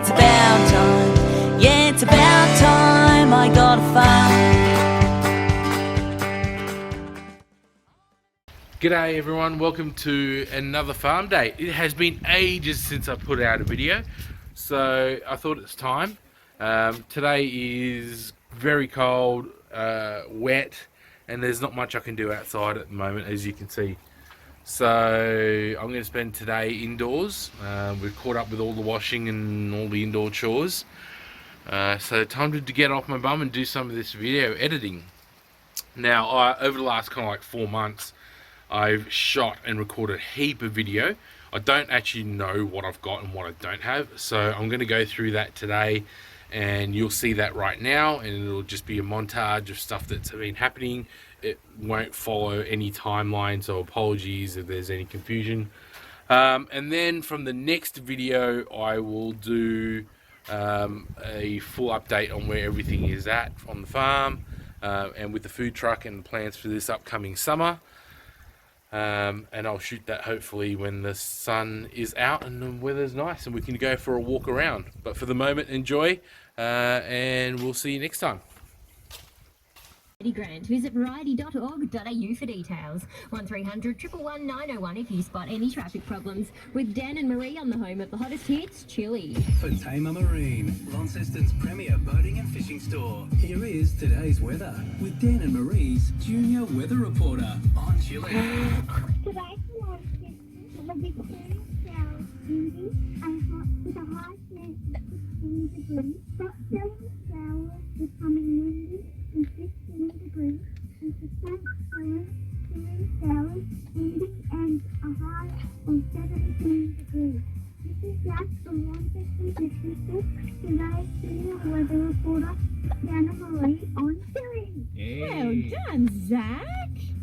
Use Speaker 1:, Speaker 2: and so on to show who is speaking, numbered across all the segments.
Speaker 1: it's about time. Yeah, it's about time I got a farm.
Speaker 2: G'day everyone, welcome to another farm date. It has been ages since I put out a video, so I thought it's time. Today is very cold, wet, and there's not much I can do outside at the moment, as you can see. So I'm going to spend today indoors. We've caught up with all the washing and all the indoor chores. So time to get off my bum and do some of this video editing. Now, over the last kind of like 4 months, I've shot and recorded a heap of video. I don't actually know what I've got and what I don't have, so I'm going to go through that today, and you'll see that right now, and it'll just be a montage of stuff that's been happening. It won't follow any timeline, so apologies if there's any confusion. And then from the next video, I will do a full update on where everything is at on the farm, and with the food truck and the plans for this upcoming summer. And I'll shoot that hopefully when the sun is out and the weather's nice and we can go for a walk around. But for the moment, enjoy, and we'll see you next time.
Speaker 3: Grant. Visit variety.org.au for details. 1300 111 901 if you spot any traffic problems. With Dan and Marie on the home of the hottest hits, Chili.
Speaker 4: For Tamer Marine, Launceston's premier boating and fishing store. Here is today's weather with Dan and Marie's junior weather reporter on Chili.
Speaker 5: Today for Launceston, it will be clear, showers, windy, and hot with a high chance of 16 degrees. But showers becoming windy and 16 degrees, and for Saturday, showers, windy, and a high of 17 degrees. This is Jack from Launceston Businesses. Today's senior weather reporter, Dana Marie on Chili.
Speaker 6: Well done, Zach.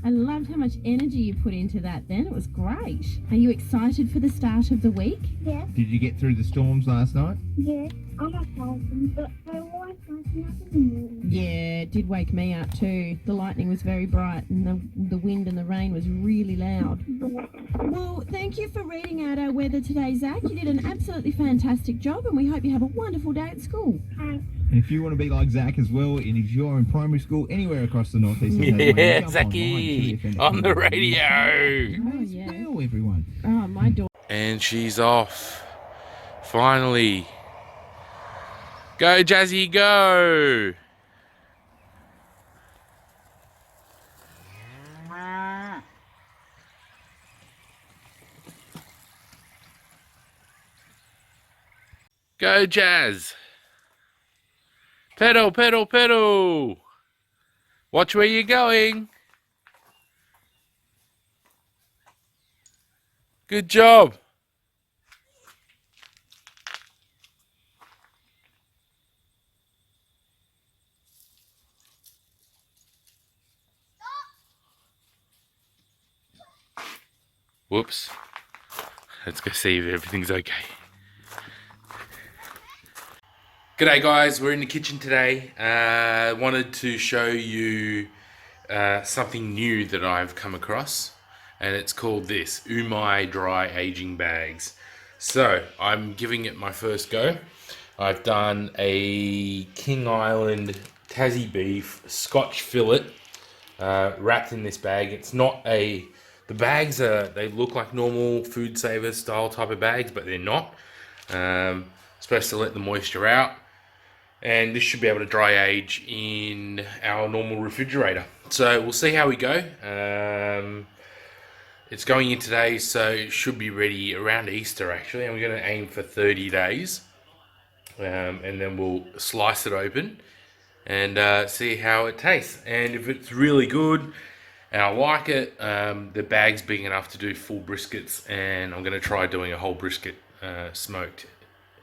Speaker 6: I loved how much energy you put into that then. It was great. Are you excited for the start of the week?
Speaker 5: Yes.
Speaker 7: Did you get through the storms last night?
Speaker 5: Yes. I'm a person, but I always wake me up in the morning.
Speaker 6: Yeah, it did wake me up too. The lightning was very bright and the wind and the rain was really loud. Well, thank you for reading out our weather today, Zach. You did an absolutely fantastic job and we hope you have a wonderful day at school.
Speaker 5: Thanks.
Speaker 7: And if you want to be like Zach as well, and if you're in primary school anywhere across the northeast of Tasmania,
Speaker 2: Yeah,
Speaker 7: jump
Speaker 2: Zachy,
Speaker 7: online,
Speaker 2: on the radio.
Speaker 6: Oh, yeah.
Speaker 7: Well, everyone.
Speaker 6: Oh, my daughter.
Speaker 2: And she's off. Finally. Go, Jazzy, go! Go, Jazz! Pedal, pedal, pedal! Watch where you're going! Good job! Whoops. Let's go see if everything's okay. G'day guys, we're in the kitchen today. Wanted to show you something new that I've come across, and it's called this Umai dry aging bags. So I'm giving it my first go. I've done a King Island Tassie beef Scotch fillet wrapped in this bag. It's not the bags they look like normal food saver style type of bags, but they're not. Supposed to let the moisture out, and this should be able to dry age in our normal refrigerator. So we'll see how we go. It's going in today, so it should be ready around Easter actually, and we're going to aim for 30 days. And then we'll slice it open and see how it tastes. And if it's really good and I like it, the bag's big enough to do full briskets, and I'm going to try doing a whole brisket smoked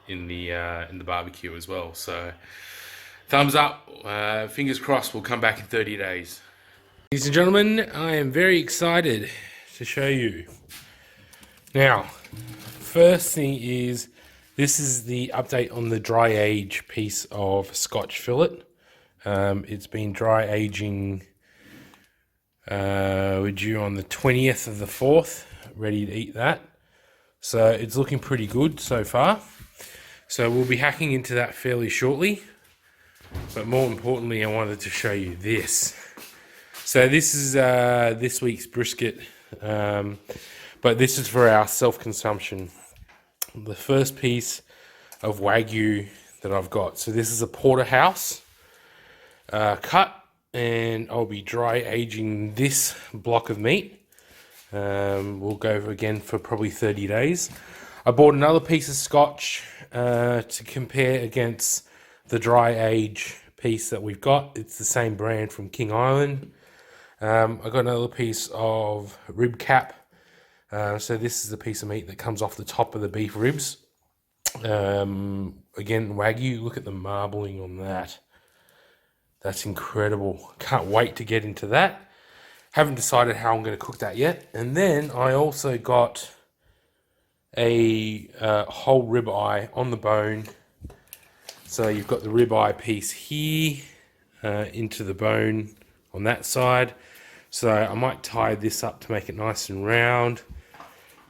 Speaker 2: in the barbecue as well. So thumbs up, fingers crossed, we'll come back in 30 days. Ladies and gentlemen, I am very excited to show you. Now, first thing is, this is the update on the dry age piece of Scotch fillet. It's been dry aging, we're due on the 20th of the 4th, ready to eat that. So it's looking pretty good so far. So we'll be hacking into that fairly shortly. But more importantly, I wanted to show you this. So this is this week's brisket, but this is for our self-consumption. The first piece of Wagyu that I've got. So this is a porterhouse cut, and I'll be dry aging this block of meat. We'll go again for probably 30 days. I bought another piece of scotch to compare against the dry age piece that we've got. It's the same brand from King Island. I got another piece of rib cap. So this is a piece of meat that comes off the top of the beef ribs. Again, Wagyu, look at the marbling on that. That's incredible. Can't wait to get into that. Haven't decided how I'm going to cook that yet. And then I also got a whole ribeye on the bone. So you've got the ribeye piece here into the bone on that side. So I might tie this up to make it nice and round.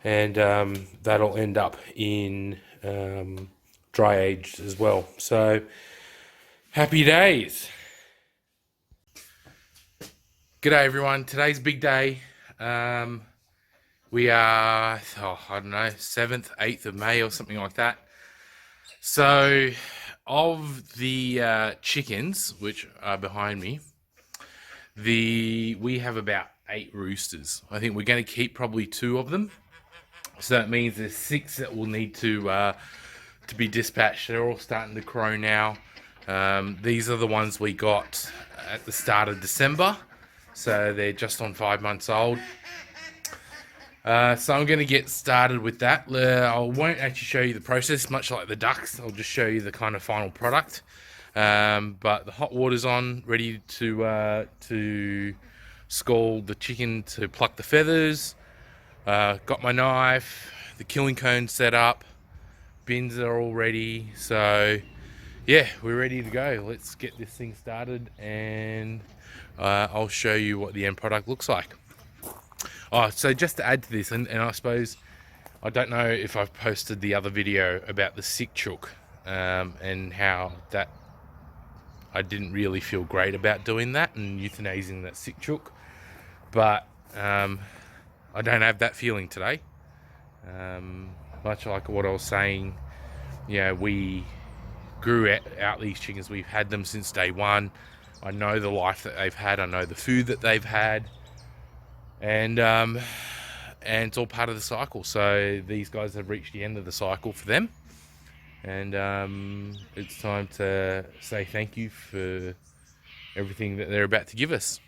Speaker 2: And that'll end up in dry aged as well. So happy days. G'day everyone, today's big day. We are, I don't know, 7th, 8th of May or something like that. So of the chickens, which are behind me, we have about 8 roosters. I think we're going to keep probably 2 of them. So that means there's 6 that will need to be dispatched. They're all starting to crow now. These are the ones we got at the start of December. So they're just on 5 months old. So I'm going to get started with that. I won't actually show you the process, much like the ducks. I'll just show you the kind of final product. But the hot water's on, ready to scald the chicken to pluck the feathers. Got my knife, the killing cone set up, bins are all ready. So yeah, we're ready to go. Let's get this thing started, and I'll show you what the end product looks like. Oh, so just to add to this, and I suppose, I don't know if I've posted the other video about the sick chook, and how that I didn't really feel great about doing that and euthanizing that sick chook, but I don't have that feeling today. Much like what I was saying, you know, we grew out these chickens. We've had them since day one. I know the life that they've had. I know the food that they've had. And it's all part of the cycle. So these guys have reached the end of the cycle for them. And it's time to say thank you for everything that they're about to give us.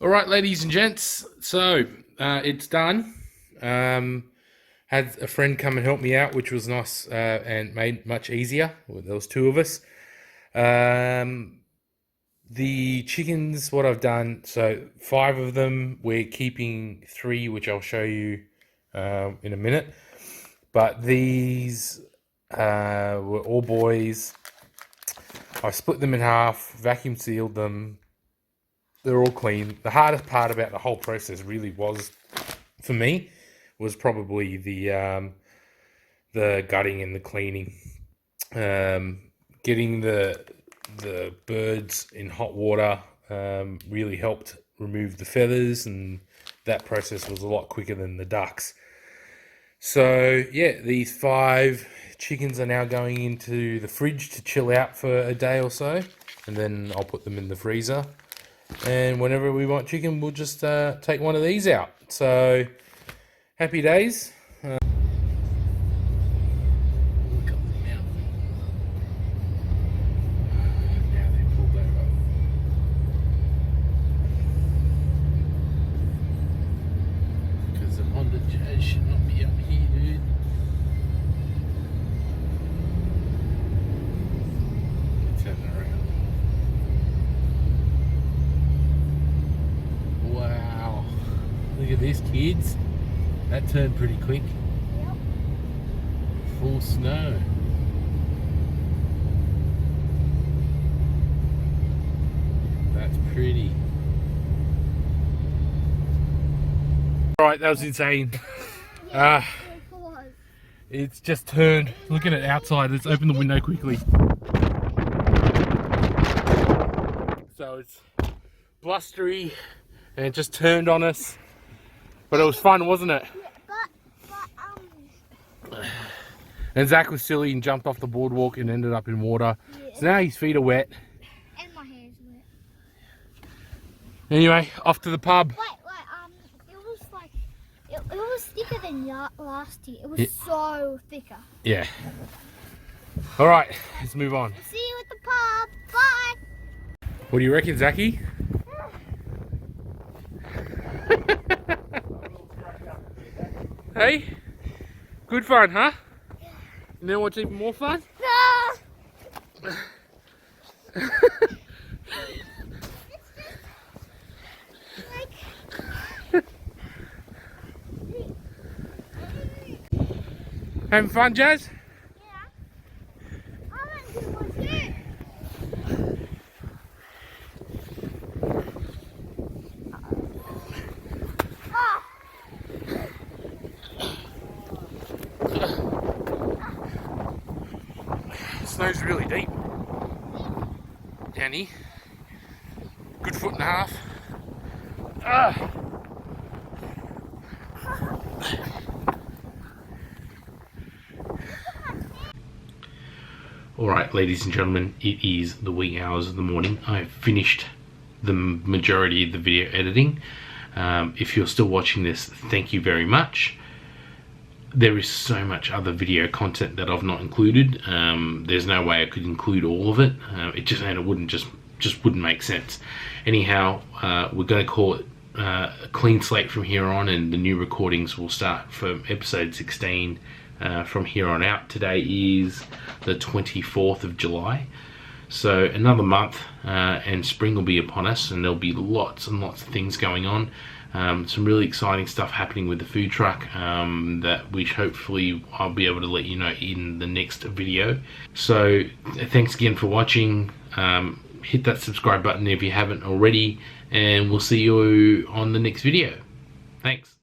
Speaker 2: All right, ladies and gents, so it's done. Had a friend come and help me out, which was nice and made it much easier. Well, there was 2 of us. The chickens, what I've done, so 5 of them, we're keeping 3, which I'll show you in a minute. But these were all boys. I split them in half, vacuum sealed them. They're all clean. The hardest part about the whole process really was, for me, was probably the gutting and the cleaning. Getting the birds in hot water really helped remove the feathers, and that process was a lot quicker than the ducks. So yeah, these 5 chickens are now going into the fridge to chill out for a day or so, and then I'll put them in the freezer. And whenever we want chicken, we'll just take one of these out. So happy days. Look up now. Now they pulled over. Because the Honda Jazz should not be up here, dude. Turn around. Wow. Look at this, kids. That turned pretty quick.
Speaker 5: Yep.
Speaker 2: Full snow. That's pretty. Alright, that was insane.
Speaker 5: It was.
Speaker 2: It's just turned. Look at it outside. Let's open the window quickly. So it's blustery and it just turned on us. But it was fun, wasn't it? And Zach was silly and jumped off the boardwalk and ended up in water. Yeah. So now his feet are wet.
Speaker 5: And my hair's wet.
Speaker 2: Anyway, off to the pub.
Speaker 5: It was like, it was thicker than last year. It was so thicker.
Speaker 2: Yeah. Alright, let's move on.
Speaker 5: See you at the pub. Bye.
Speaker 2: What do you reckon, Zachy? Hey? Good fun, huh? You know what's even more fun?
Speaker 5: No.
Speaker 2: Having fun, Jazz?
Speaker 5: Yeah. I want to do one too.
Speaker 2: Snow's really deep. Danny. Good foot and a half. Alright, ladies and gentlemen, it is the wee hours of the morning. I've finished the majority of the video editing. If you're still watching this, thank you very much. There is so much other video content that I've not included. There's no way I could include all of it. It wouldn't make sense. Anyhow, we're going to call it a clean slate from here on, and the new recordings will start from episode 16 from here on out. Today is the 24th of July. So another month and spring will be upon us, and there'll be lots and lots of things going on. Some really exciting stuff happening with the food truck that hopefully I'll be able to let you know in the next video. So thanks again for watching. Hit that subscribe button if you haven't already, and we'll see you on the next video. Thanks.